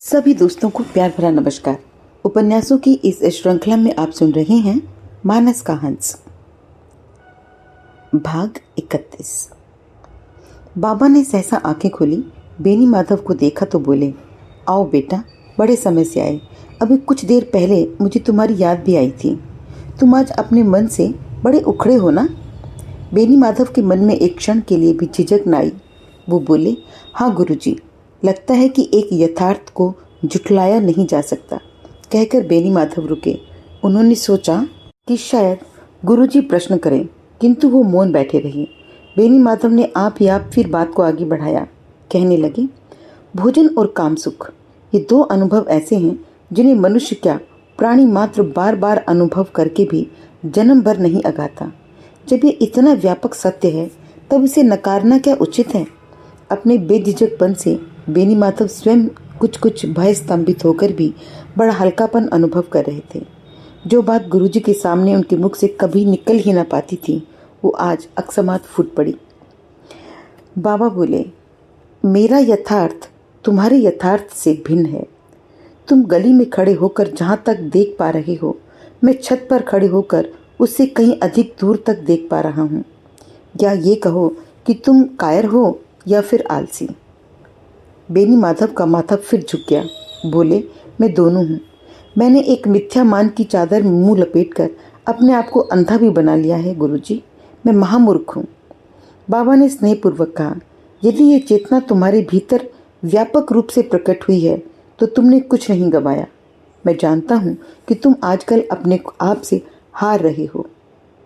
सभी दोस्तों को प्यार भरा नमस्कार। उपन्यासों की इस श्रृंखला में आप सुन रहे हैं मानस का हंस, भाग 31। बाबा ने सहसा आंखें खोली, बेनी माधव को देखा तो बोले, आओ बेटा, बड़े समय से आए। अभी कुछ देर पहले मुझे तुम्हारी याद भी आई थी। तुम आज अपने मन से बड़े उखड़े हो ना। बेनी माधव के मन में एक क्षण के लिए भी झिझक न आई। वो बोले, हाँ गुरुजी, लगता है कि एक यथार्थ को झुठलाया नहीं जा सकता। कहकर बेनी माधव रुके। उन्होंने सोचा कि शायद गुरुजी प्रश्न करें, किंतु वो मौन बैठे रहे। बेनी माधव ने आप ही आप फिर बात को आगे बढ़ाया। कहने लगे, भोजन और काम सुख, ये दो अनुभव ऐसे हैं जिन्हें मनुष्य क्या, प्राणी मात्र बार बार अनुभव करके भी जन्म भर नहीं अगाता। जब ये इतना व्यापक सत्य है तब इसे नकारना क्या उचित है। अपने बेझिझकपन से बेनी माधव स्वयं कुछ भय स्तंभित होकर भी बड़ा हल्कापन अनुभव कर रहे थे। जो बात गुरुजी के सामने उनके मुख से कभी निकल ही ना पाती थी, वो आज अकस्मात फूट पड़ी। बाबा बोले, मेरा यथार्थ तुम्हारे यथार्थ से भिन्न है। तुम गली में खड़े होकर जहाँ तक देख पा रहे हो, मैं छत पर खड़े होकर उससे कहीं अधिक दूर तक देख पा रहा हूँ। या ये कहो कि तुम कायर हो या फिर आलसी। बेनी माधव का माथा फिर झुक गया। बोले, मैं दोनों हूँ। मैंने एक मिथ्या मान की चादर में मुंह लपेटकर अपने आप को अंधा भी बना लिया है गुरुजी। मैं महामूर्ख हूँ। बाबा ने स्नेहपूर्वक कहा, यदि ये चेतना तुम्हारे भीतर व्यापक रूप से प्रकट हुई है तो तुमने कुछ नहीं गंवाया। मैं जानता हूँ कि तुम आजकल अपने आप से हार रहे हो,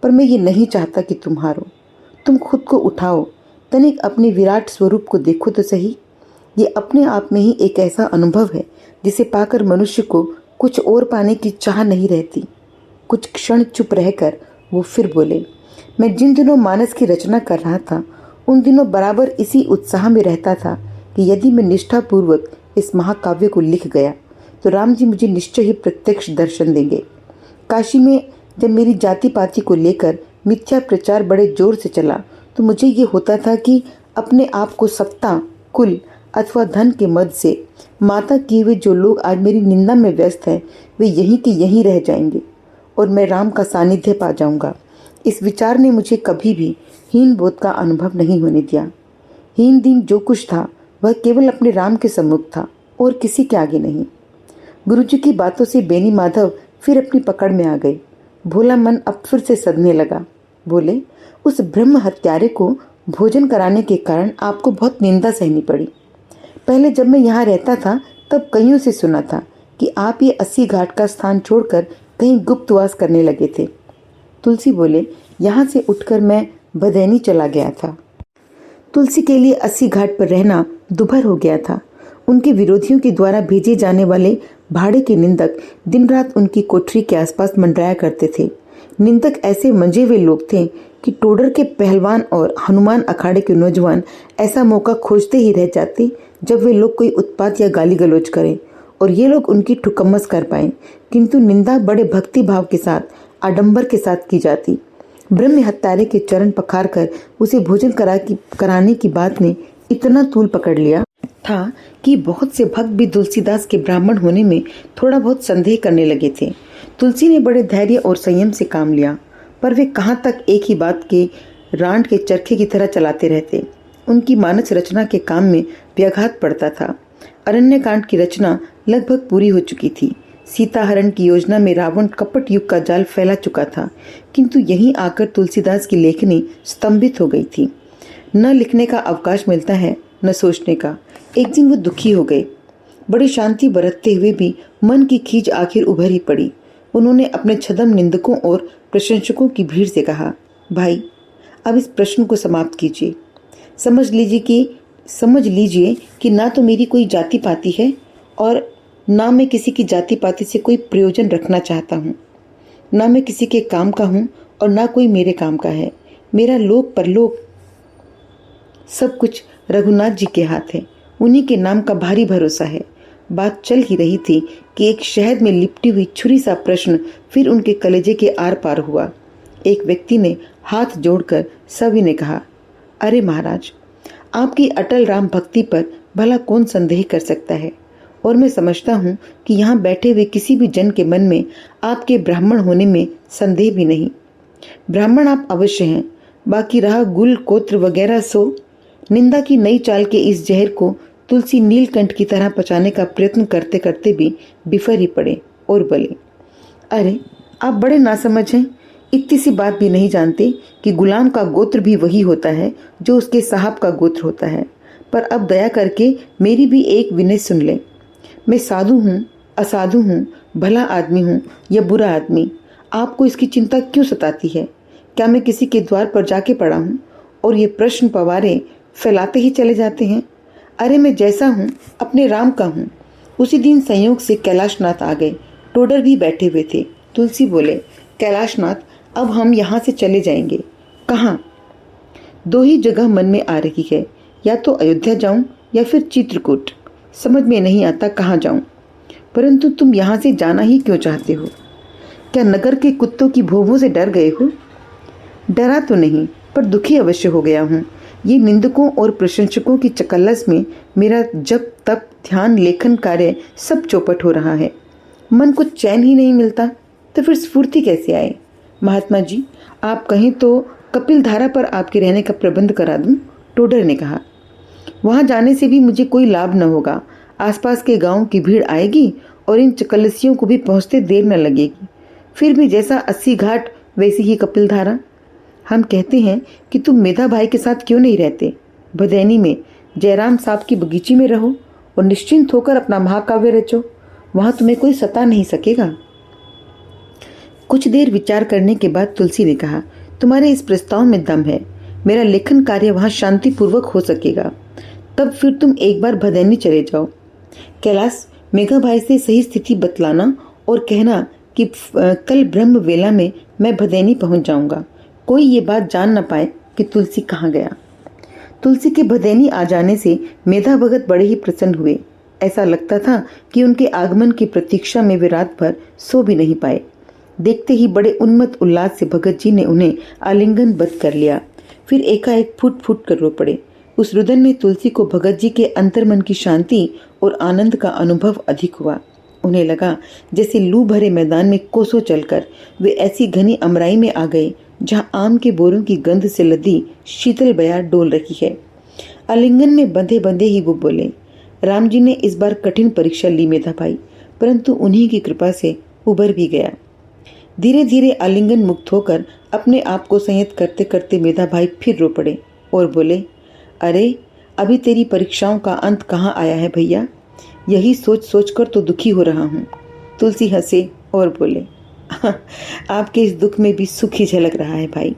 पर मैं ये नहीं चाहता कि तुम हारो। तुम खुद को उठाओ, तनिक अपने विराट स्वरूप को देखो तो सही। ये अपने आप में ही एक ऐसा अनुभव है जिसे पाकर मनुष्य को कुछ और पाने की चाह नहीं रहती। कुछ क्षण चुप रहकर वो फिर बोले, मैं जिन दिनों मानस की रचना कर रहा था उन दिनों बराबर इसी उत्साह में रहता था कि यदि मैं निष्ठापूर्वक इस महाकाव्य को लिख गया तो राम जी मुझे निश्चय ही प्रत्यक्ष दर्शन देंगे। काशी में जब मेरी जाति पाति को लेकर मिथ्या प्रचार बड़े जोर से चला तो मुझे ये होता था कि अपने आप को सत्ता, कुल अथवा धन के मद से माता किए हुए जो लोग आज मेरी निंदा में व्यस्त हैं, वे यहीं के यहीं रह जाएंगे और मैं राम का सानिध्य पा जाऊंगा। इस विचार ने मुझे कभी भी हीन बोध का अनुभव नहीं होने दिया। हीन दीन जो कुछ था वह केवल अपने राम के सम्मुख था और किसी के आगे नहीं। गुरुजी की बातों से बेनी माधव फिर अपनी पकड़ में आ गए। भोला मन अब फिर से सदने लगा। बोले, उस ब्रह्म हत्यारे को भोजन कराने के कारण आपको बहुत निंदा सहनी पड़ी। पहले जब मैं यहाँ रहता था तब कईयों से सुना था कि आप ये 80 घाट का स्थान छोड़कर कहीं गुप्तवास करने लगे थे। तुलसी बोले, यहाँ से उठकर मैं बदैनी चला गया था। तुलसी के लिए 80 घाट पर रहना दुभर हो गया था। उनके विरोधियों के द्वारा भेजे जाने वाले भाड़े के निंदक दिन रात उनकी कोठरी के आसपास मंडराया करते थे। निंदक ऐसे मंजे हुए लोग थे कि टोडर के पहलवान और हनुमान अखाड़े के नौजवान ऐसा मौका खोजते ही रह जाते जब वे लोग कोई उत्पात या गाली गलौज करें और ये लोग उनकी ठुकम्मस कर पाएं, किंतु निंदा बड़े भक्ति भाव के साथ, आडंबर के साथ की जाती। ब्रह्म हत्यारे के चरण पखार कर उसे भोजन कराने की बात ने इतना तूल पकड़ लिया था कि बहुत से भक्त भी तुलसीदास के ब्राह्मण होने में थोड़ा बहुत संदेह करने लगे थे। तुलसी ने बड़े धैर्य और संयम से काम लिया, पर वे कहाँ तक एक ही बात के रांड के चरखे की तरह चलाते रहते। उनकी मानस रचना के काम में व्याघात पड़ता था। अरण्यकांड की रचना लगभग पूरी हो चुकी थी। सीताहरण की योजना में रावण कपट युग का जाल फैला चुका था, किंतु यहीं आकर तुलसीदास की लेखनी स्तंभित हो गई थी। न लिखने का अवकाश मिलता है, न सोचने का। एक दिन वो दुखी हो गए। बड़ी शांति बरतते हुए भी मन की खींच आखिर उभर ही पड़ी। उन्होंने अपने छद्म निंदकों और प्रशंसकों की भीड़ से कहा, भाई, अब इस प्रश्न को समाप्त कीजिए। समझ लीजिए कि ना तो मेरी कोई जाति पाति है और ना मैं किसी की जाति पाति से कोई प्रयोजन रखना चाहता हूँ। ना मैं किसी के काम का हूँ और ना कोई मेरे काम का है। मेरा लोक परलोक सब कुछ रघुनाथ जी के हाथ है। उन्हीं के नाम का भारी भरोसा है। बात चल ही रही थी कि एक शहद में लिपटी हुई छुरी सा प्रश्न फिर उनके कलेजे के आर पार हुआ। एक व्यक्ति ने हाथ जोड़कर सविनय कहा, अरे महाराज, आपकी अटल राम भक्ति पर भला कौन संदेह कर सकता है। और मैं समझता हूँ कि यहाँ बैठे हुए किसी भी जन के मन में आपके ब्राह्मण होने में संदेह भी नहीं। ब्राह्मण आप अवश्य हैं, बाकी रहा गुल गोत्र वगैरह सो। निंदा की नई चाल के इस जहर को तुलसी नीलकंठ की तरह पचाने का प्रयत्न करते करते भी बिफर ही पड़े और बोले, अरे आप बड़े नासमझ हैं, इतनी सी बात भी नहीं जानते कि गुलाम का गोत्र भी वही होता है जो उसके साहब का गोत्र होता है। पर अब दया करके मेरी भी एक विनय सुन ले। मैं साधु हूँ, असाधु हूँ, भला आदमी हूँ या बुरा आदमी, आपको इसकी चिंता क्यों सताती है? क्या मैं किसी के द्वार पर जाके पड़ा हूँ और ये प्रश्न पवारे फैलाते ही चले जाते हैं? अरे मैं जैसा हूँ अपने राम का हूँ। उसी दिन संयोग से कैलाशनाथ आ गए, टोडर भी बैठे हुए थे। तुलसी बोले, कैलाशनाथ, अब हम यहाँ से चले जाएंगे। कहाँ? दो ही जगह मन में आ रही है, या तो अयोध्या जाऊं या फिर चित्रकूट। समझ में नहीं आता कहाँ जाऊं। परंतु तुम यहाँ से जाना ही क्यों चाहते हो? क्या नगर के कुत्तों की भौंभों से डर गए हो? डरा तो नहीं, पर दुखी अवश्य हो गया हूँ। ये निंदकों और प्रशंसकों की चकल्लस में मेरा जब तप ध्यान लेखन कार्य सब चौपट हो रहा है। मन को चैन ही नहीं मिलता, तो फिर स्फूर्ति कैसे आए? महात्मा जी, आप कहें तो कपिल धारा पर आपके रहने का प्रबंध करा दूं, टोडर ने कहा। वहां जाने से भी मुझे कोई लाभ न होगा। आसपास के गांव की भीड़ आएगी और इन चकलसियों को भी पहुंचते देर न लगेगी। फिर भी जैसा 80 घाट वैसी ही कपिल धारा। हम कहते हैं कि तुम मेधा भाई के साथ क्यों नहीं रहते? भदैनी में जयराम साहब की बगीची में रहो और निश्चिंत होकर अपना महाकाव्य रचो। वहां तुम्हें कोई सता नहीं सकेगा। कुछ देर विचार करने के बाद तुलसी ने कहा, तुम्हारे इस प्रस्ताव में दम है। मेरा लेखन कार्य वहां शांतिपूर्वक हो सकेगा। तब फिर तुम एक बार भदैनी चले जाओ। कैलाश, मेघा भाई से सही स्थिति बतलाना और कहना कि कल ब्रह्म वेला में मैं भदैनी पहुंच जाऊंगा। कोई ये बात जान न पाए कि तुलसी कहाँ गया। तुलसी के भदैनी आ जाने से मेधा भगत बड़े ही प्रसन्न हुए। ऐसा लगता था कि उनके आगमन की प्रतीक्षा में वे रात भर सो भी नहीं पाए। देखते ही बड़े उन्मत्त उल्लास से भगत जी ने उन्हें आलिंगनबद्ध कर लिया। फिर एकाएक फुट फुट कर रो पड़े। उस रुदन में तुलसी को भगत जी के अंतर्मन की शांति और आनंद का अनुभव अधिक हुआ। उन्हें लगा जैसे लू भरे मैदान में कोसों चलकर वे ऐसी घनी अमराई में आ गए जहां आम के बोरों की गंध से लदी शीतल बयार डोल रही है। आलिंगन में बंधे बंधे ही वो बोले, राम जी ने इस बार कठिन परीक्षा ली मेधा भाई, परंतु उन्हीं की कृपा से उबर भी गया। धीरे धीरे आलिंगन मुक्त होकर अपने आप को संयत करते करते मेधा भाई फिर रो पड़े और बोले, अरे अभी तेरी परीक्षाओं का अंत कहाँ आया है भैया? यही सोच सोच कर तो दुखी हो रहा हूँ। तुलसी हंसे और बोले, आपके इस दुख में भी सुख ही झलक रहा है भाई।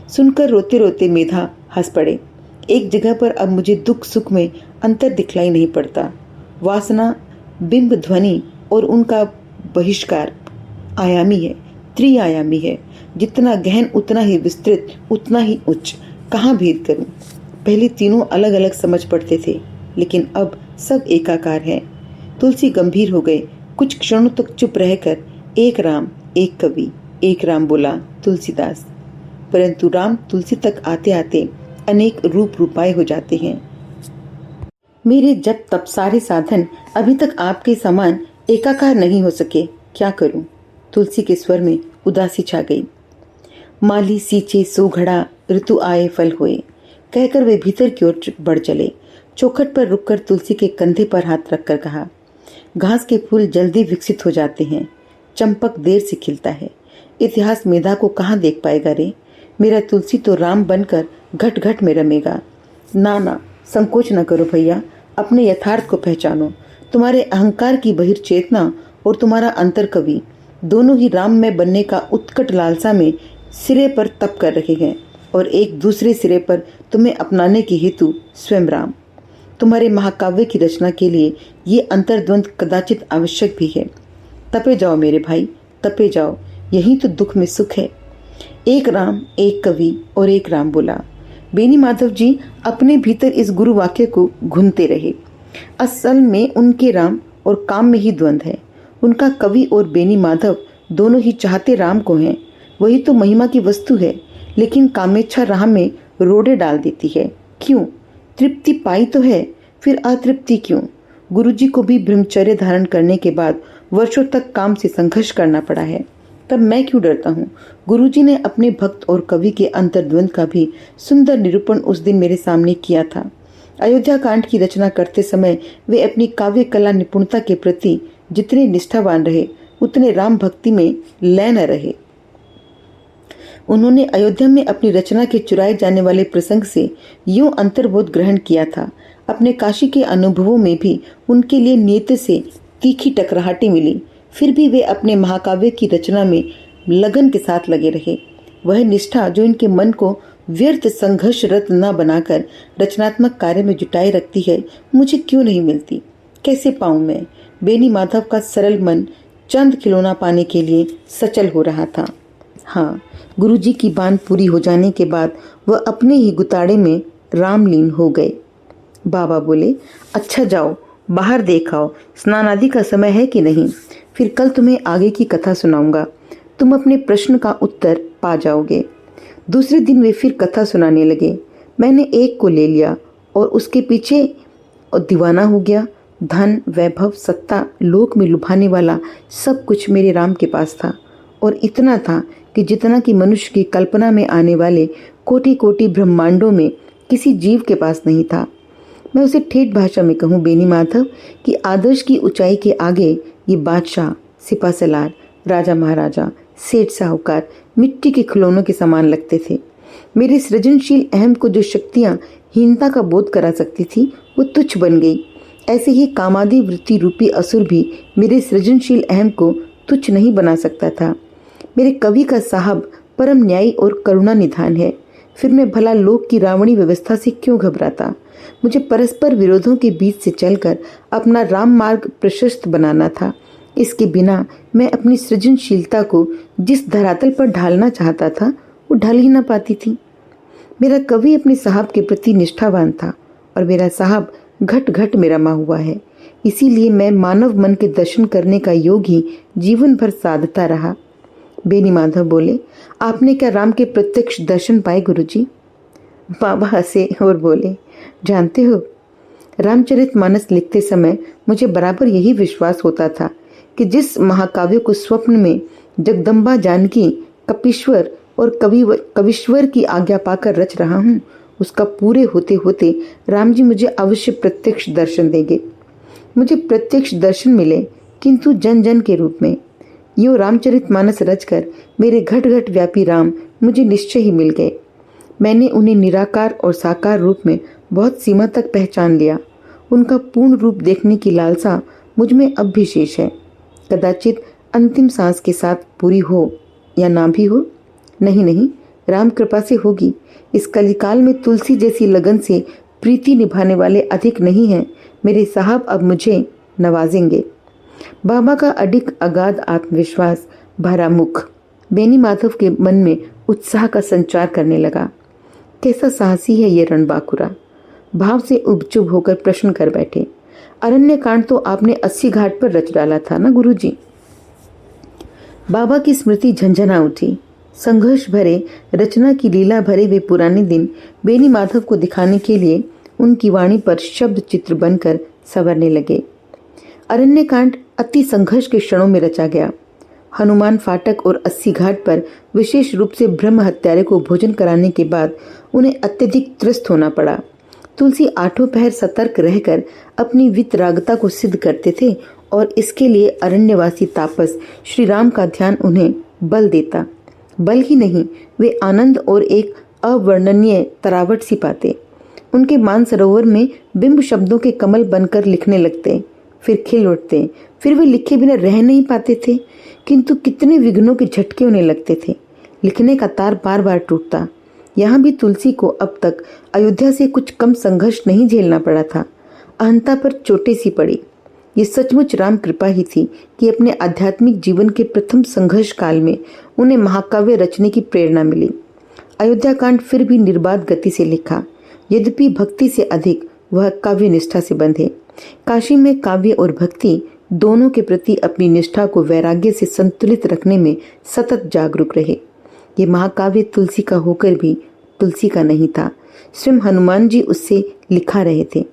सुनकर रोते रोते मेधा हंस पड़े। एक जगह पर अब मुझे दुख सुख में अंतर दिखलाई नहीं पड़ता। वासना, बिंब, ध्वनि और उनका बहिष्कार आयामी है, त्रिआयामी है। जितना गहन उतना ही विस्तृत, उतना ही उच्च। कहाँ भेद करूं? पहले तीनों अलग अलग समझ पड़ते थे, लेकिन अब सब एकाकार है। तुलसी गंभीर हो गए। कुछ क्षणों तक चुप रहकर एक राम एक कवि, एक राम बोला तुलसीदास। परंतु राम तुलसी तक आते आते अनेक रूप रूपाए हो जाते हैं। मेरे जब तब सारे साधन अभी तक आपके समान एकाकार नहीं हो सके, क्या करूं? तुलसी के स्वर में उदासी छा गई। माली सींचे सो घड़ा, ऋतु आए फल होए, कहकर वे भीतर की ओर बढ़ चले। चौखट पर रुककर तुलसी के कंधे पर हाथ रखकर कहा, घास के फूल जल्दी विकसित हो जाते हैं, चंपक देर से खिलता है। इतिहास मेधा को कहाँ देख पाएगा रे? मेरा तुलसी तो राम बनकर घट घट में रमेगा। ना ना, संकोच न करो भैया, अपने यथार्थ को पहचानो। तुम्हारे अहंकार की बहिर चेतना और तुम्हारा अंतर कवि दोनों ही राम में बनने का उत्कट लालसा में सिरे पर तप कर रहे हैं और एक दूसरे सिरे पर तुम्हें अपनाने के हेतु स्वयं राम। तुम्हारे महाकाव्य की रचना के लिए ये अंतर्द्वंद कदाचित आवश्यक भी है। तपे जाओ मेरे भाई, तपे जाओ, यही तो दुख में सुख है। एक राम एक कवि और एक राम बोला। बेनी माधव जी अपने भीतर इस गुरु वाक्य को घूमते रहे। असल में उनके राम और काम में ही द्वंद है। उनका कवि और बेनी माधव दोनों ही चाहते राम को हैं। वही तो महिमा की वस्तु है, लेकिन कामेच्छा राह में रोड़े डाल देती है। क्यों? तृप्ति पाई तो है, फिर अतृप्ति क्यों? गुरुजी को भी ब्रह्मचर्य धारण करने के बाद वर्षों तक काम से संघर्ष करना पड़ा है, तब मैं क्यों डरता हूँ। गुरुजी ने अपने भक्त और कवि के अंतर्द्वंद का भी सुंदर निरूपण उस दिन मेरे सामने किया था। अयोध्या कांड की रचना करते समय वे अपनी काव्य कला निपुणता के प्रति जितने निष्ठावान रहे, उतने राम भक्ति में लय न रहे। उन्होंने अयोध्या में अपनी रचना के चुराए जाने वाले प्रसंग से यूं अंतर्बोध ग्रहण किया था। अपने काशी के अनुभवों में भी उनके लिए नियत से तीखी टकराहटें मिली, फिर भी वे अपने महाकाव्य की रचना में लगन के साथ लगे रहे। वह निष्ठा जो इनके मन को व्यर्थ संघर्षरत न बनाकर रचनात्मक कार्य में जुटाए रखती है, मुझे क्यों नहीं मिलती? कैसे पाऊं मैं? बेनी माधव का सरल मन चंद खिलौना पाने के लिए सचल हो रहा था। हाँ, गुरुजी की बात पूरी हो जाने के बाद वह अपने ही गुताड़े में रामलीन हो गए। बाबा बोले, अच्छा जाओ, बाहर देख आओ, स्नान आदि का समय है कि नहीं, फिर कल तुम्हें आगे की कथा सुनाऊंगा, तुम अपने प्रश्न का उत्तर पा जाओगे। दूसरे दिन वे फिर कथा सुनाने लगे। मैंने एक को ले लिया और उसके पीछे दीवाना हो गया। धन, वैभव, सत्ता, लोक में लुभाने वाला सब कुछ मेरे राम के पास था, और इतना था कि जितना कि मनुष्य की कल्पना में आने वाले कोटि कोटि ब्रह्मांडों में किसी जीव के पास नहीं था। मैं उसे ठेठ भाषा में कहूँ बेनी माधव कि आदर्श की ऊंचाई के आगे ये बादशाह, सिपा सलार, राजा महाराजा, सेठ साहूकार मिट्टी के खिलौनों के समान लगते थे। मेरे सृजनशील अहम को जो शक्तियां हीनता का बोध करा सकती थी, वो तुच्छ बन गई। ऐसे ही कामादि वृत्ति रूपी असुर भी मेरे सृजनशील अहम को तुच्छ नहीं बना सकता था। मेरे कवि का साहब परम न्यायी और करुणा निधान है, फिर मैं भला लोक की रावणी व्यवस्था से क्यों घबराता? मुझे परस्पर विरोधों के बीच से चलकर अपना राम मार्ग प्रशस्त बनाना था। इसके बिना मैं अपनी सृजनशीलता को जिस धरातल पर ढालना चाहता था, वो ढल ही ना पाती थी। मेरा कवि अपने साहब के प्रति निष्ठावान था, और मेरा साहब घट घट में रमा हुआ है। इसीलिए मैं मानव मन के दर्शन करने का योग ही जीवन भर साधता रहा। बेनी माधव बोले, आपने क्या राम के प्रत्यक्ष दर्शन पाए गुरुजी? बाबा हंसे और बोले, जानते हो, रामचरितमानस लिखते समय मुझे बराबर यही विश्वास होता था कि जिस महाकाव्य को स्वप्न में जगदम्बा जानकी, कपीश्वर और कविश्वर की आज्ञा पाकर रच रहा हूँ, उसका पूरे होते होते राम जी मुझे अवश्य प्रत्यक्ष दर्शन देंगे। मुझे प्रत्यक्ष दर्शन मिले, किंतु जन जन के रूप में। यूँ रामचरितमानस रचकर मेरे घट घट व्यापी राम मुझे निश्चय ही मिल गए। मैंने उन्हें निराकार और साकार रूप में बहुत सीमा तक पहचान लिया। उनका पूर्ण रूप देखने की लालसा मुझ में अब भी शेष है। कदाचित अंतिम सांस के साथ पूरी हो या ना भी हो, नहीं, राम कृपा से होगी। इस कलिकाल में तुलसी जैसी लगन से प्रीति निभाने वाले अधिक नहीं हैं। मेरे साहब अब मुझे नवाजेंगे। बाबा का अडिग अगाध आत्मविश्वास भरा मुख बेनी माधव के मन में उत्साह का संचार करने लगा। कैसा साहसी है ये रणबांकुरा, भाव से उबचुब होकर प्रश्न कर बैठे। अरण्य कांड तो आपने 80 घाट पर रच डाला था ना गुरुजी? बाबा की स्मृति झंझना उठी। संघर्ष भरे रचना की लीला भरे वे पुराने दिन बेनी माधव को दिखाने के लिए उनकी वाणी पर शब्द चित्र बनकर संवरने लगे। अरण्य कांड अति संघर्ष के क्षणों में रचा गया। हनुमान फाटक और 80 घाट पर विशेष रूप से ब्रह्म हत्यारे को भोजन कराने के बाद उन्हें अत्यधिक त्रस्त होना पड़ा। तुलसी आठों पहर सतर्क रहकर अपनी वितरागता को सिद्ध करते थे, और इसके लिए अरण्यवासी तापस श्री राम का ध्यान उन्हें बल देता। बल ही नहीं, वे आनंद और एक अवर्णनीय तरावट सी पाते। उनके मानसरोवर में बिंब शब्दों के कमल बनकर लिखने लगते, फिर खिल उठते, फिर वे लिखे बिना रह नहीं पाते थे। किंतु कितने विघ्नों के झटके उन्हें लगते थे। लिखने का तार बार बार टूटता। यहाँ भी तुलसी को अब तक अयोध्या से कुछ कम संघर्ष नहीं झेलना पड़ा था। अहंता पर चोटें सी पड़ी। ये सचमुच राम कृपा ही थी कि अपने आध्यात्मिक जीवन के प्रथम संघर्ष काल में उन्हें महाकाव्य रचने की प्रेरणा मिली। अयोध्या कांड फिर भी निर्बाध गति से लिखा, यद्यपि भक्ति से अधिक वह काव्य निष्ठा से बंधे। काशी में काव्य और भक्ति दोनों के प्रति अपनी निष्ठा को वैराग्य से संतुलित रखने में सतत जागरूक रहे। ये महाकाव्य तुलसी का होकर भी तुलसी का नहीं था। स्वयं हनुमान जी उससे लिखा रहे थे।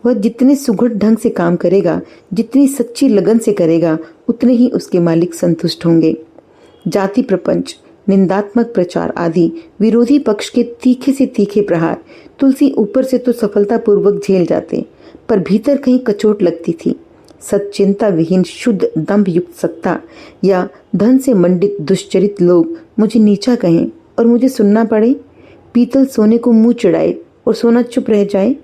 वह जितने सुघड़ ढंग से काम करेगा, जितनी सच्ची लगन से करेगा, उतने ही उसके मालिक संतुष्ट होंगे। जाति प्रपंच, निंदात्मक प्रचार आदि विरोधी पक्ष के तीखे से तीखे प्रहार तुलसी ऊपर से तो सफलतापूर्वक झेल जाते, पर भीतर कहीं कचोट लगती थी। सच्चिंता विहीन शुद्ध दंभ युक्त सत्ता या धन से मंडित दुष्चरित लोग मुझे नीचा कहें और मुझे सुनना पड़े। पीतल सोने को मुंह चिढ़ाए और सोना चुप रह जाए।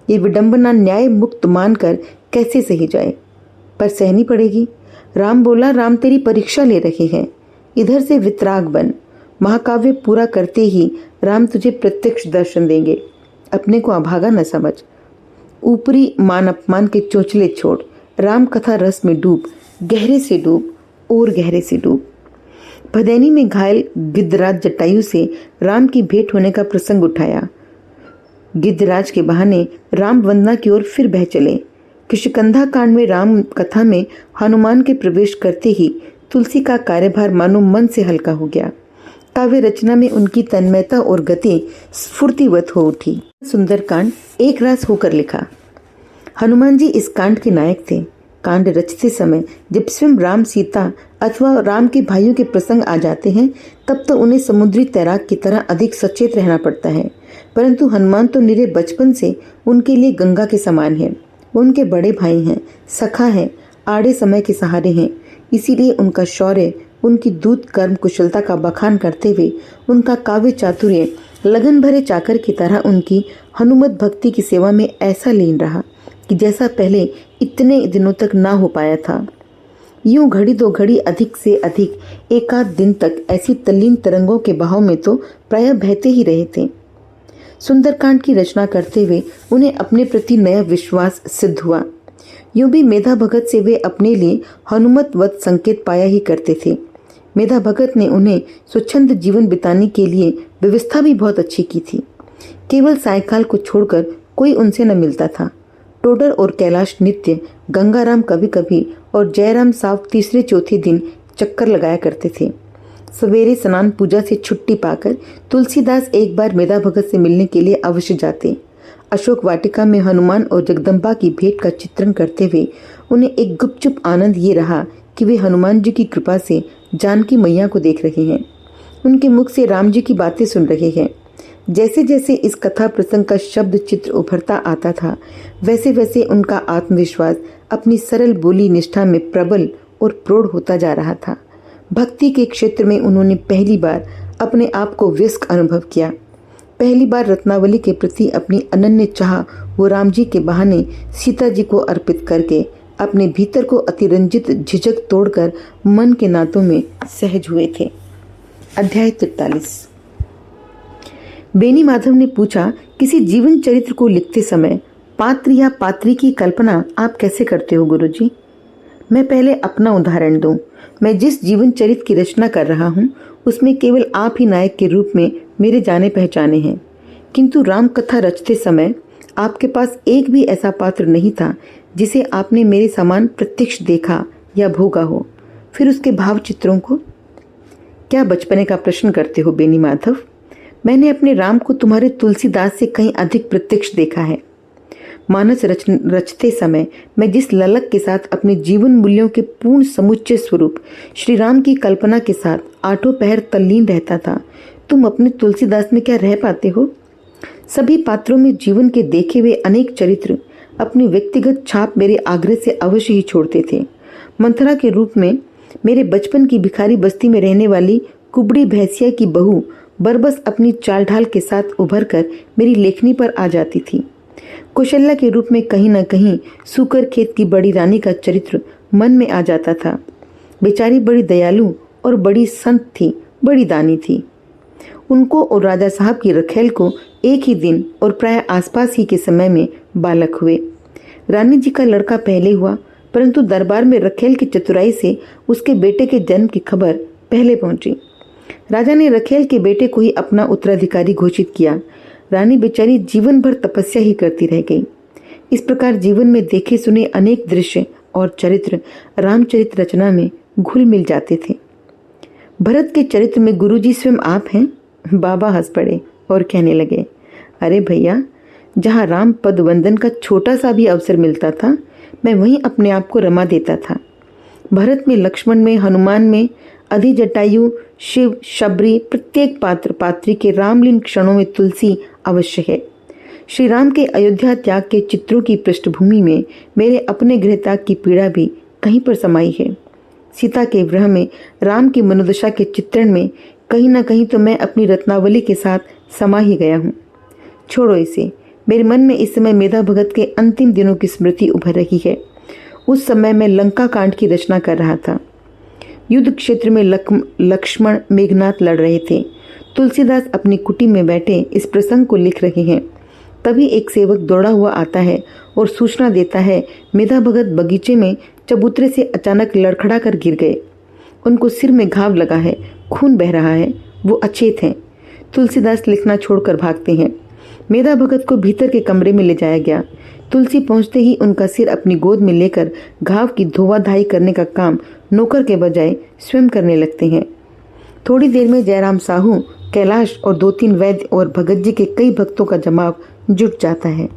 ये विडंबना न्याय मुक्त मानकर कैसे सही जाए, पर सहनी पड़ेगी। राम बोला, राम तेरी परीक्षा ले रहे हैं, इधर से वितराग बन। महाकाव्य पूरा करते ही राम तुझे प्रत्यक्ष दर्शन देंगे। अपने को अभागा न समझ। ऊपरी मान अपमान के चोचले छोड़, राम कथा रस में डूब, गहरे से डूब और गहरे से डूब। भदैनी में घायल गिद्धराज जटायु से राम की भेंट होने का प्रसंग उठाया। गिद्धराज के बहाने राम वंदना की ओर फिर बह चले। किष्किंधा कांड में राम कथा में हनुमान के प्रवेश करते ही तुलसी का कार्यभार मानो मन से हल्का हो गया। काव्य रचना में उनकी तन्मयता और गति स्फूर्तिवत हो उठी। सुंदरकांड एक रास होकर लिखा। हनुमान जी इस कांड के नायक थे। कांड रचते समय जब स्वयं राम, सीता अथवा राम के भाइयों के प्रसंग आ जाते हैं, तब तो उन्हें समुद्री तैराक की तरह अधिक सचेत रहना पड़ता है, परंतु हनुमान तो निरे बचपन से उनके लिए गंगा के समान है। वो उनके बड़े भाई हैं, सखा हैं, आड़े समय के सहारे हैं। इसीलिए उनका शौर्य, उनकी दूत कर्म कुशलता का बखान करते हुए उनका काव्य चातुर्य लगन भरे चाकर की तरह उनकी हनुमत भक्ति की सेवा में ऐसा लीन रहा कि जैसा पहले इतने दिनों तक ना हो पाया था। यूं घड़ी दो घड़ी अधिक से अधिक एकाध दिन तक ऐसी तल्लीन तरंगों के बहाव में तो प्रायः बहते ही रहे थे। सुंदरकांड की रचना करते हुए उन्हें अपने प्रति नया विश्वास सिद्ध हुआ। यूं भी मेधा भगत से वे अपने लिए हनुमतवत संकेत पाया ही करते थे। मेधा भगत ने उन्हें स्वच्छंद जीवन बिताने के लिए व्यवस्था भी बहुत अच्छी की थी। केवल सायकाल को छोड़कर कोई उनसे न मिलता था। टोडर और कैलाश नित्य, गंगाराम कभी कभी और जयराम साव तीसरे चौथे दिन चक्कर लगाया करते थे। सवेरे स्नान पूजा से छुट्टी पाकर तुलसीदास एक बार मेधा भगत से मिलने के लिए अवश्य जाते। अशोक वाटिका में हनुमान और जगदम्बा की भेंट का चित्रण करते हुए उन्हें एक गुपचुप आनंद ये रहा कि वे हनुमान जी की कृपा से जानकी मैया को देख रहे हैं, उनके मुख से राम जी की बातें सुन रहे हैं। जैसे जैसे इस कथा प्रसंग का शब्द चित्र उभरता आता था, वैसे वैसे उनका आत्मविश्वास अपनी सरल बोली निष्ठा में प्रबल और प्रौढ़ होता जा रहा था। भक्ति के क्षेत्र में उन्होंने पहली बार अपने आप को व्यस्क अनुभव किया। पहली बार रत्नावली के प्रति अपनी अनन्य चाह वो राम जी के बहाने सीता जी को अर्पित करके अपने भीतर को अतिरंजित झिझक तोड़कर मन के नातों में सहज हुए थे। अध्याय 43। बेनी माधव ने पूछा, किसी जीवन चरित्र को लिखते समय पात्र या पात्री की कल्पना आप कैसे करते हो गुरुजी? मैं पहले अपना उदाहरण दूं। मैं जिस जीवन चरित्र की रचना कर रहा हूं, उसमें केवल आप ही नायक के रूप में मेरे जाने पहचाने हैं, किंतु राम कथा रचते समय आपके पास एक भी ऐसा पात्र नहीं था जिसे आपने मेरे समान प्रत्यक्ष देखा या भोगा हो। फिर उसके भाव चित्रों को क्या बचपने का प्रश्न करते हो बेनी माधव? मैंने अपने राम को तुम्हारे तुलसीदास से कहीं अधिक प्रत्यक्ष देखा है। मानस रचते समय मैं जिस ललक के साथ अपने जीवन मूल्यों के पूर्ण समुच्चय स्वरूप श्री राम की कल्पना के साथ आठों पहर तल्लीन रहता था, तुम अपने तुलसीदास में क्या रह पाते हो? सभी पात्रों में जीवन के देखे हुए अनेक चरित्र अपनी व्यक्तिगत छाप मेरे आग्रह से अवश्य ही छोड़ते थे। मंथरा के रूप में मेरे बचपन की भिखारी बस्ती में रहने वाली कुबड़ी भैंसिया की बहू बरबस अपनी चाल ढाल के साथ उभर कर मेरी लेखनी पर आ जाती थी। कौशल्या के रूप में कहीं न कहीं सूकर खेत की बड़ी रानी का चरित्र मन में आ जाता था। बेचारी बड़ी दयालु और बड़ी संत थी, बड़ी दानी थी। उनको और राजा साहब की रखेल को एक ही दिन और प्राय आसपास ही के समय में बालक हुए। रानी जी का लड़का पहले हुआ, परंतु दरबार में रखेल की चतुराई से उसके बेटे के जन्म की खबर पहले पहुंची। राजा ने रखेल के बेटे को ही अपना उत्तराधिकारी घोषित किया। रानी बेचारी जीवन भर तपस्या ही करती रह गई। इस प्रकार जीवन में देखे सुने अनेक दृश्य और चरित्र रामचरित रचना में घुल मिल जाते थे। भरत के चरित्र में गुरुजी स्वयं आप हैं? बाबा हंस पड़े और कहने लगे, अरे भैया, जहाँ राम पद वंदन का छोटा सा भी अवसर मिलता था, मैं वहीं अपने आप को रमा देता था। भरत में, लक्ष्मण में, हनुमान में, अधि जटायु, शिव, शबरी, प्रत्येक पात्र पात्री के रामलीन क्षणों में तुलसी अवश्य है। श्री राम के अयोध्या त्याग के चित्रों की पृष्ठभूमि में मेरे अपने गृह त्याग की पीड़ा भी कहीं पर समाई है। सीता के विरह में, राम की मनोदशा के चित्रण में कहीं ना कहीं तो मैं अपनी रत्नावली के साथ समा ही गया हूँ। छोड़ो इसे। मेरे मन में इस समय मेधा भगत के अंतिम दिनों की स्मृति उभर रही है। उस समय मैं लंका कांड की रचना कर रहा था। युद्ध क्षेत्र में लक्ष्मण मेघनाथ लड़ रहे थे। तुलसीदास अपनी कुटी में बैठे इस प्रसंग को लिख रहे हैं। तभी एक सेवक दौड़ा हुआ आता है और सूचना देता है, मेधा भगत बगीचे में चबूतरे से अचानक लड़खड़ा कर गिर गए। उनको सिर में घाव लगा है, खून बह रहा है, वो अचेत हैं। तुलसीदास लिखना छोड़कर भागते हैं। मेधा भगत को भीतर के कमरे में ले जाया गया। तुलसी पहुंचते ही उनका सिर अपनी गोद में लेकर घाव की धोवाधाई करने का काम नौकर के बजाय स्वयं करने लगते हैं। थोड़ी देर में जयराम साहू, कैलाश और 2-3 वैद्य और भगत जी के कई भक्तों का जमाव जुट जाता है।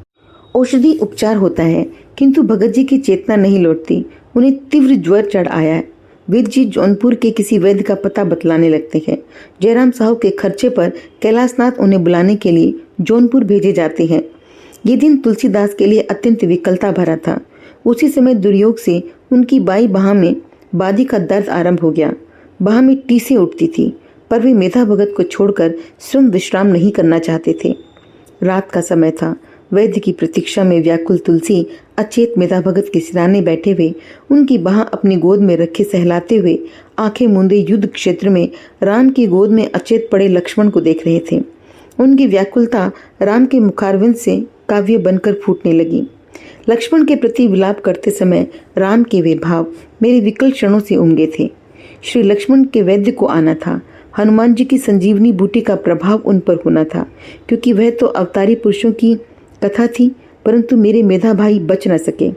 औषधि उपचार होता है, किंतु भगत जी की चेतना नहीं लौटती। उन्हें तीव्र ज्वर चढ़ आया है। वैद्य जी जौनपुर के किसी वैद्य का पता बतलाने लगते हैं। जयराम साहू के खर्चे पर कैलाशनाथ उन्हें बुलाने के लिए जौनपुर भेजे जाते हैं। ये दिन तुलसीदास के लिए अत्यंत विकलता भरा था। उसी समय दुर्योग से उनकी बाई बाह में बादी का दर्द आरंभ हो गया। बाह में टीसें उठती थी, पर वे मेधा भगत को छोड़कर स्वयं विश्राम नहीं करना चाहते थे। रात का समय था। वैद्य की प्रतीक्षा में व्याकुल तुलसी अचेत मेधा भगत के सिराने बैठे हुए, उनकी बाह अपनी गोद में रखे सहलाते हुए, आंखें मूंदे युद्ध क्षेत्र में राम की गोद में अचेत पड़े लक्ष्मण को देख रहे थे। उनकी व्याकुलता राम के मुखारविंद से काव्य बनकर फूटने लगी। लक्ष्मण के प्रति विलाप करते समय राम के वे भाव मेरे विकल क्षणों से उमगे थे। श्री लक्ष्मण के वैद्य को आना था। हनुमान जी की संजीवनी बूटी का प्रभाव उन पर होना था, क्योंकि वह तो अवतारी पुरुषों की कथा थी, परंतु मेरे मेधा भाई बच न सके।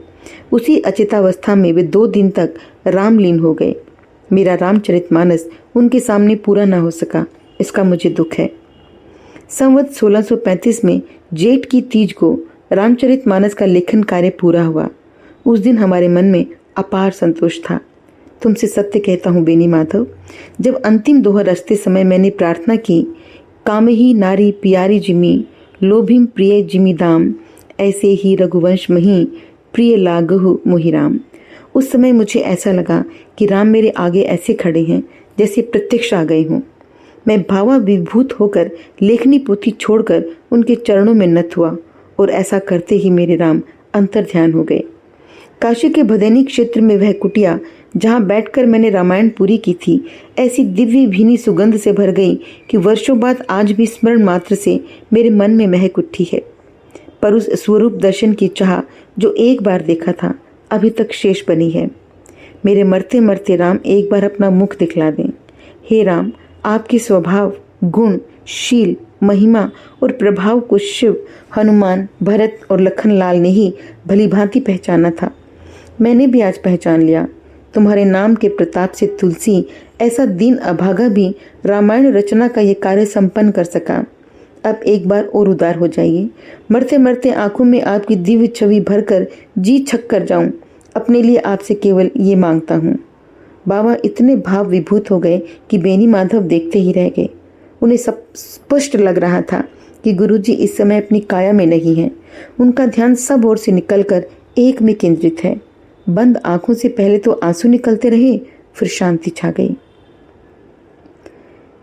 उसी अचेतावस्था में वे 2 दिन तक रामलीन हो गए। मेरा रामचरितमानस उनके सामने पूरा न हो सका, इसका मुझे दुख है। संवत 1635 में जेठ की तीज को रामचरितमानस का लेखन कार्य पूरा हुआ। उस दिन हमारे मन में अपार संतोष था। तुमसे सत्य कहता हूँ बेनी माधव, जब अंतिम दोहर रचते समय मैंने प्रार्थना की, कामही नारी पियारी जिमी, लोभिम प्रिय जिमी दाम, ऐसे ही रघुवंश मही, प्रिय लागहु मोहिराम। उस समय मुझे ऐसा लगा कि राम मेरे आगे ऐसे खड़े हैं जैसे प्रत्यक्ष आ गए हों। मैं भावाविभूत होकर लेखनी पोथी छोड़कर उनके चरणों में नत हुआ, और ऐसा करते ही मेरे राम अंतर ध्यान हो गए। काशी के भदैनी क्षेत्र में वह कुटिया जहाँ बैठकर मैंने रामायण पूरी की थी, ऐसी दिव्य भीनी सुगंध से भर गई कि वर्षों बाद आज भी स्मरण मात्र से मेरे मन में महक उठी है। पर उस स्वरूप दर्शन की चाह जो एक बार देखा था, अभी तक शेष बनी है। मेरे मरते मरते राम एक बार अपना मुख दिखला दें। हे राम, आपके स्वभाव, गुण, शील, महिमा और प्रभाव को शिव, हनुमान, भरत और लखनलाल ने ही भली भांति पहचाना था। मैंने भी आज पहचान लिया। तुम्हारे नाम के प्रताप से तुलसी ऐसा दीन अभागा भी रामायण रचना का ये कार्य संपन्न कर सका। अब एक बार और उदार हो जाइए। मरते मरते आंखों में आपकी दिव्य छवि भरकर जी छक कर जाऊं। अपने लिए आपसे केवल ये मांगता हूँ। बाबा इतने भाव विभूत हो गए कि बेनी माधव देखते ही रह गए। उन्हें सब स्पष्ट लग रहा था कि गुरुजी इस समय अपनी काया में नहीं है। उनका ध्यान सब ओर से निकलकर एक में केंद्रित है। बंद आंखों से पहले तो आंसू निकलते रहे, फिर शांति छा गई।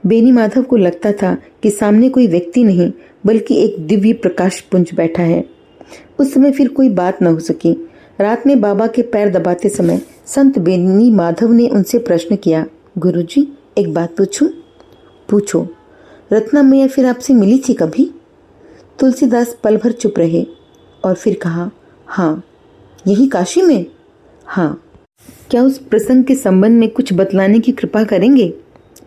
बेनी माधव को लगता था कि सामने कोई व्यक्ति नहीं बल्कि एक दिव्य प्रकाश पुंज बैठा है। उस समय फिर कोई बात न हो सकी। रात में बाबा के पैर दबाते समय संत बेनी माधव ने उनसे प्रश्न किया, गुरुजी एक बात पूछूं? पूछो। रत्ना मैया फिर आपसे मिली थी कभी? तुलसीदास पल भर चुप रहे और फिर कहा, हाँ। यही काशी में? हाँ। क्या उस प्रसंग के संबंध में कुछ बतलाने की कृपा करेंगे?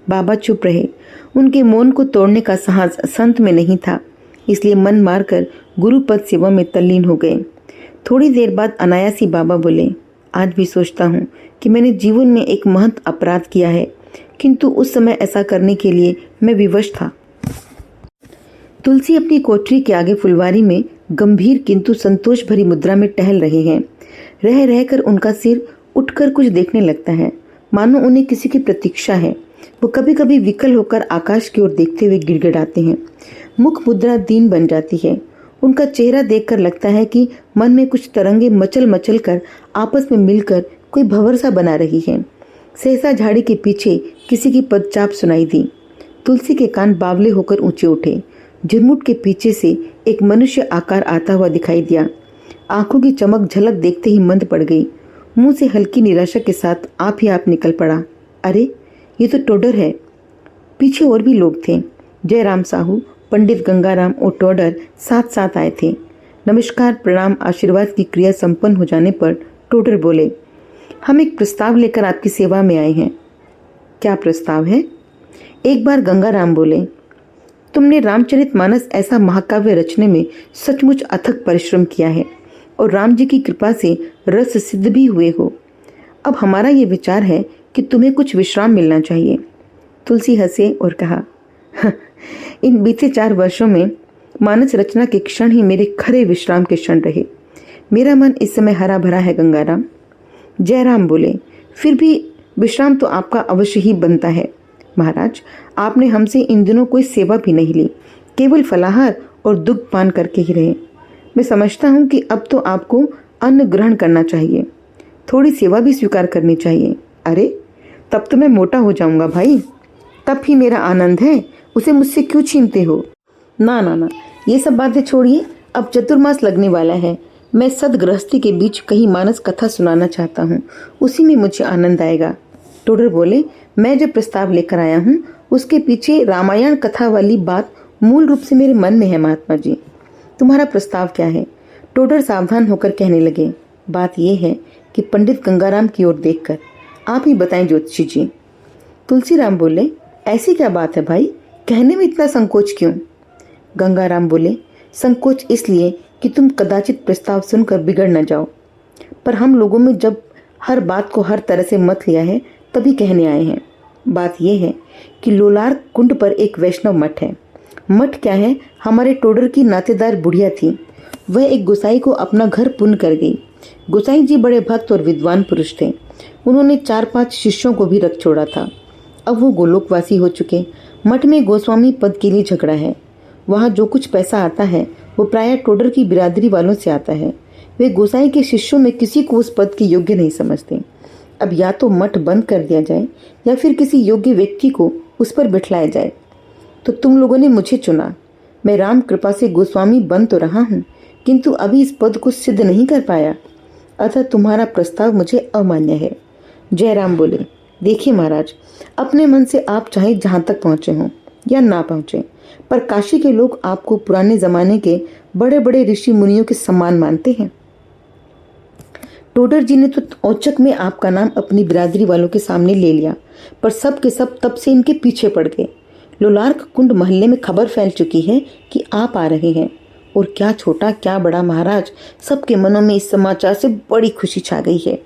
बाबा चुप रहे। उनके मौन को तोड़ने का साहस संत में नहीं था, इसलिए मन मारकर गुरुपद सेवा में तल्लीन हो गए। थोड़ी देर बाद अनायासी बाबा बोले, आज भी सोचता हूँ कि मैंने जीवन में एक महत् अपराध किया है, किंतु उस समय ऐसा करने के लिए मैं विवश था। तुलसी अपनी कोठरी के आगे फुलवारी में गंभीर किंतु संतोष भरी मुद्रा में टहल रहे हैं। रह रहकर उनका सिर उठकर कुछ देखने लगता है, मानो उन्हें किसी की प्रतीक्षा है। वो कभी कभी विकल होकर आकाश की ओर देखते हुए गिड़गिड़ाते हैं। मुख मुद्रा दीन बन जाती है। उनका चेहरा देखकर लगता है कि मन में कुछ तरंगे मचल मचल कर आपस में मिलकर कोई भंवर सा बना रही है। सहसा झाड़ी के पीछे किसी की पदचाप सुनाई दी। तुलसी के कान बावले होकर ऊंचे उठे। झुरमुट के पीछे से एक मनुष्य आकार आता हुआ दिखाई दिया। आंखों की चमक झलक देखते ही मंद पड़ गई। मुंह से हल्की निराशा के साथ आप ही आप निकल पड़ा, अरे ये तो टोडर है। पीछे और भी लोग थे। जयराम साहू, पंडित गंगाराम और टोडर साथ साथ आए थे। नमस्कार प्रणाम आशीर्वाद की क्रिया संपन्न हो जाने पर टोडर बोले, हम एक प्रस्ताव लेकर आपकी सेवा में आए हैं। क्या प्रस्ताव है? एक बार गंगाराम बोले, तुमने रामचरितमानस ऐसा महाकाव्य रचने में सचमुच अथक परिश्रम किया है और राम जी की कृपा से रस सिद्ध भी हुए हो। अब हमारा ये विचार है कि तुम्हें कुछ विश्राम मिलना चाहिए। तुलसी हंसे और कहा, इन बीते 4 वर्षों में मानस रचना के क्षण ही मेरे खरे विश्राम के क्षण रहे। मेरा मन इस समय हरा भरा है गंगाराम। जयराम बोले, फिर भी विश्राम तो आपका अवश्य ही बनता है। महाराज, आपने हमसे इन दिनों कोई सेवा भी नहीं ली, केवल फलाहार और दुग्ध पान करके ही रहे। मैं समझता हूँ कि अब तो आपको अन्न ग्रहण करना चाहिए, थोड़ी सेवा भी स्वीकार करनी चाहिए। अरे तब तो मैं मोटा हो जाऊंगा भाई, तब ही मेरा आनंद है, उसे मुझसे क्यों छीनते हो? ना ना ना, ये सब बातें छोड़िए, अब चतुर्मास लगने वाला है। मैं सदगृहस्थी के बीच कहीं मानस कथा सुनाना चाहता हूँ, उसी में मुझे आनंद आएगा। टोडर बोले, मैं जो प्रस्ताव लेकर आया हूँ उसके पीछे रामायण कथा वाली बात मूल रूप से मेरे मन में है। महात्मा जी, तुम्हारा प्रस्ताव क्या है? टोडर सावधान होकर कहने लगे, बात यह है कि पंडित गंगाराम की ओर देखकर आप ही बताएं ज्योतिषी जी। तुलसीराम बोले, ऐसी क्या बात है भाई, कहने में इतना संकोच क्यों? गंगाराम बोले, संकोच इसलिए कि तुम कदाचित प्रस्ताव सुनकर बिगड़ न जाओ, पर हम लोगों में जब हर बात को हर तरह से मत लिया है तभी कहने आए हैं। बात यह है कि लोलार कुंड पर एक वैष्णव मठ है। मठ क्या है, हमारे टोडर की नातेदार बुढ़िया थी, वह एक गोसाई को अपना घर पुण्य कर गई। गोसाई जी बड़े भक्त और विद्वान पुरुष थे। उन्होंने 4-5 शिष्यों को भी रख छोड़ा था। अब वो गोलोकवासी हो चुके। मठ में गोस्वामी पद के लिए झगड़ा है। वहाँ जो कुछ पैसा आता है वो प्रायः टोडर की बिरादरी वालों से आता है। वे गोसाई के शिष्यों में किसी को उस पद के योग्य नहीं समझते। अब या तो मठ बंद कर दिया जाए या फिर किसी योग्य व्यक्ति को उस पर बिठलाया जाए। तो तुम लोगों ने मुझे चुना। मैं राम कृपा से गोस्वामी बन तो रहा हूँ, किंतु अभी इस पद को सिद्ध नहीं कर पाया, अतः तुम्हारा प्रस्ताव मुझे अमान्य है। जयराम बोले, देखिए महाराज, अपने मन से आप चाहे जहाँ तक पहुँचे हों या ना पहुँचे, पर काशी के लोग आपको पुराने जमाने के बड़े बड़े ऋषि मुनियों के समान मानते हैं। टोडर जी ने तो औचक में आपका नाम अपनी बिरादरी वालों के सामने ले लिया, पर सब के सब तब से इनके पीछे पड़ गए। लोलार्क कुंड मोहल्ले में खबर फैल चुकी है कि आप आ रहे हैं, और क्या छोटा क्या बड़ा महाराज, सबके मनों में इस समाचार से बड़ी खुशी छा गई है।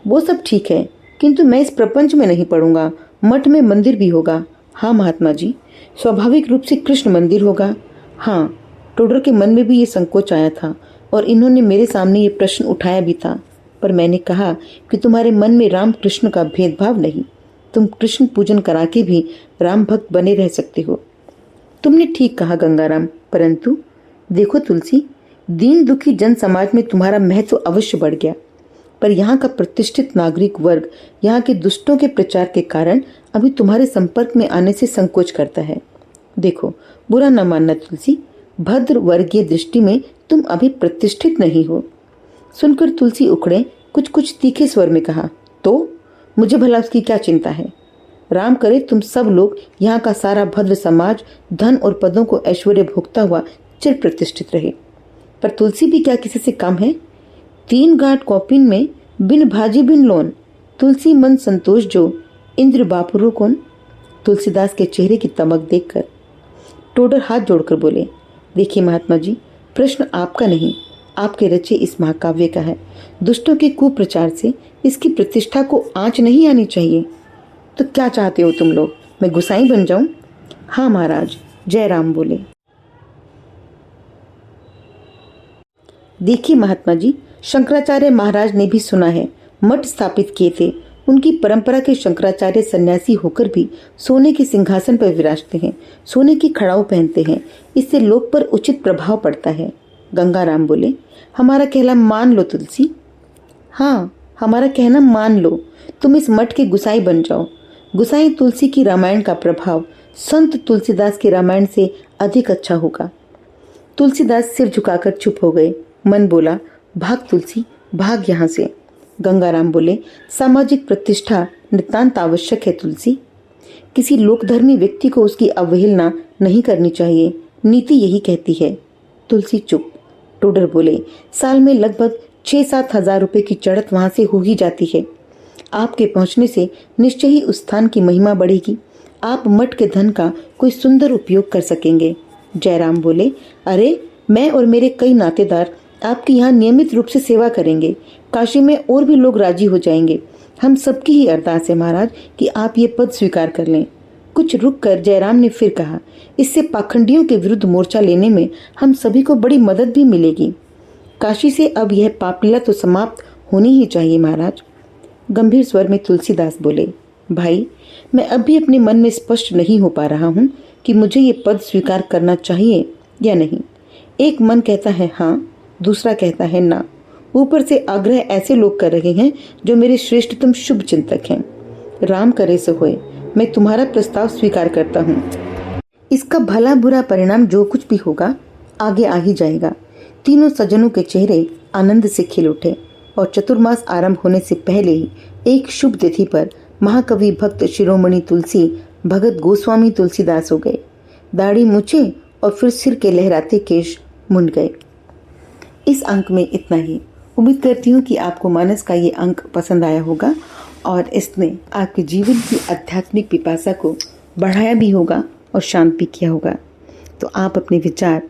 वो सब ठीक है, किंतु मैं इस प्रपंच में नहीं पड़ूंगा। मठ में मंदिर भी होगा। हाँ महात्मा जी, स्वाभाविक रूप से कृष्ण मंदिर होगा। हाँ, टोडर के मन में भी ये संकोच आया था और इन्होंने मेरे सामने ये प्रश्न उठाया भी था, पर मैंने कहा कि तुम्हारे मन में राम कृष्ण का भेदभाव नहीं, तुम कृष्ण पूजन करा के भी राम भक्त बने रह सकते हो। तुमने ठीक कहा गंगाराम, परंतु देखो तुलसी, दीन दुखी जन समाज में तुम्हारा महत्व अवश्य बढ़ गया, पर यहाँ का प्रतिष्ठित नागरिक वर्ग यहाँ के दुष्टों के प्रचार के कारण अभी तुम्हारे संपर्क में आने से संकोच करता है। देखो, बुरा न मानना तुलसी, भद्र वर्गीय दृष्टि में तुम अभी प्रतिष्ठित नहीं हो। सुनकर तुलसी उखड़े कुछ कुछ तीखे स्वर में कहा, तो मुझे भला उसकी क्या चिंता है? राम करे तुम सब लोग, यहाँ का सारा भद्र समाज धन और पदों को ऐश्वर्य भोगता हुआ चिर प्रतिष्ठित रहे। पर तुलसी भी क्या किसी से कम है? 3 गांठ कौपिन में बिन भाजी बिन लोन, तुलसी मन संतोष जो, इंद्र बापुरु कौन। तुलसीदास के चेहरे की तमक देखकर टोडर हाथ जोड़कर बोले, देखिए महात्मा जी, प्रश्न आपका नहीं, आपके रचे इस महाकाव्य का है। दुष्टों के कुप्रचार से इसकी प्रतिष्ठा को आंच नहीं आनी चाहिए। तो क्या चाहते हो तुम लोग, मैं गुसाई बन जाऊं? हाँ महाराज, जयराम बोले। देखिए महात्मा जी, शंकराचार्य महाराज ने भी सुना है, मठ स्थापित किए थे। उनकी परंपरा के शंकराचार्य सन्यासी होकर भी सोने के सिंहासन पर विराजते हैं, सोने की खड़ाऊ पहनते हैं। इससे लोक पर उचित प्रभाव पड़ता है। गंगाराम बोले, हमारा कहना मान लो तुलसी। हाँ, हमारा कहना मान लो। तुम इस मठ के गुसाई बन जाओ। गुसाई तुलसी की रामायण का प्रभाव संत तुलसीदास के रामायण से अधिक अच्छा होगा। तुलसीदास सिर झुकाकर चुप हो गए। मन बोला, भाग तुलसी, भाग यहाँ से। गंगाराम बोले, सामाजिक प्रतिष्ठा नितांत आवश्यक है तुलसी। किसी लोकधर्मी व्यक्ति को उसकी अवहेलना नहीं करनी चाहिए, नीति यही कहती है। तुलसी चुप। टोडर बोले, साल में लगभग 6-7 हजार रुपए की चढ़त वहां से हो ही जाती है। आपके पहुंचने से निश्चय ही उस स्थान की महिमा बढ़ेगी। आप मठ के धन का कोई सुंदर उपयोग कर सकेंगे। जयराम बोले, अरे मैं और मेरे कई नातेदार आपके यहाँ नियमित रूप से सेवा करेंगे। काशी में और भी लोग राजी हो जाएंगे। हम सबकी ही अरदास है महाराज कि आप ये पद स्वीकार कर लें। कुछ रुक कर जयराम ने फिर कहा, इससे पाखंडियों के विरुद्ध मोर्चा लेने में हम सभी को बड़ी मदद भी मिलेगी। काशी से अब यह पापलीला तो समाप्त होनी ही चाहिए महाराज। गंभीर स्वर में तुलसीदास बोले, भाई मैं अब भी अपने मन में स्पष्ट नहीं हो पा रहा हूँ कि मुझे ये पद स्वीकार करना चाहिए या नहीं। एक मन कहता है हाँ, दूसरा कहता है ना। ऊपर से आग्रह ऐसे लोग कर रहे हैं जो मेरे श्रेष्ठतम शुभ चिंतक हैं। राम करे सो होए, मैं तुम्हारा प्रस्ताव स्वीकार करता हूँ। इसका भला बुरा परिणाम जो कुछ भी होगा आगे आ ही जाएगा। तीनों सज्जनों के चेहरे आनंद से खिल उठे और चतुर्मास आरंभ होने से पहले ही एक शुभ तिथि पर महाकवि भक्त शिरोमणि तुलसी भगत गोस्वामी तुलसीदास हो गए। दाढ़ी मूछे और फिर सिर के लहराते केश मुंड गए। इस अंक में इतना ही। उम्मीद करती हूँ कि आपको मानस का ये अंक पसंद आया होगा और इसने आपके जीवन की आध्यात्मिक पिपासा को बढ़ाया भी होगा और शांत भी किया होगा। तो आप अपने विचार,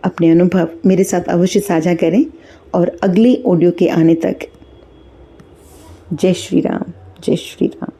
अपने अनुभव मेरे साथ अवश्य साझा करें और अगले ऑडियो के आने तक जय श्री राम, जय श्री राम।